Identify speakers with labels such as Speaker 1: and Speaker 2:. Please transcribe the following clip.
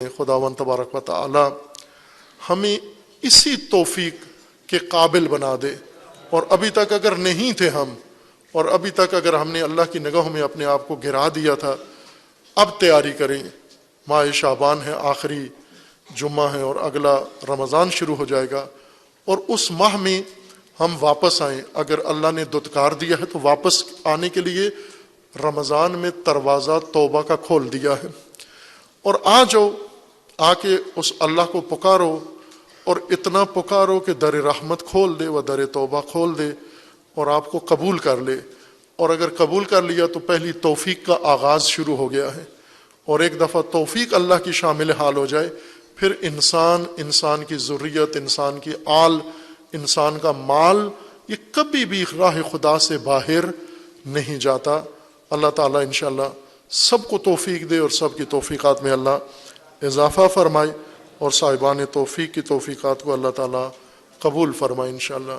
Speaker 1: خداوند تبارک و تعالی ہمیں اسی توفیق کے قابل بنا دے، اور ابھی تک اگر نہیں تھے ہم، اور ابھی تک اگر ہم نے اللہ کی نگاہوں میں اپنے آپ کو گرا دیا تھا، اب تیاری کریں۔ ماہ شعبان ہے، آخری جمعہ ہے، اور اگلا رمضان شروع ہو جائے گا، اور اس ماہ میں ہم واپس آئیں۔ اگر اللہ نے دتکار دیا ہے تو واپس آنے کے لیے رمضان میں دروازہ توبہ کا کھول دیا ہے، اور آ جاؤ، آ کے اس اللہ کو پکارو، اور اتنا پکارو کہ در رحمت کھول دے و در توبہ کھول دے اور آپ کو قبول کر لے۔ اور اگر قبول کر لیا تو پہلی توفیق کا آغاز شروع ہو گیا ہے، اور ایک دفعہ توفیق اللہ کی شامل حال ہو جائے، پھر انسان کی ذریت، انسان کی آل، انسان کا مال، یہ کبھی بھی راہ خدا سے باہر نہیں جاتا۔ اللہ تعالیٰ انشاءاللہ سب کو توفیق دے، اور سب کی توفیقات میں اللہ اضافہ فرمائے، اور صاحبان توفیق کی توفیقات کو اللہ تعالیٰ قبول فرمائے انشاءاللہ۔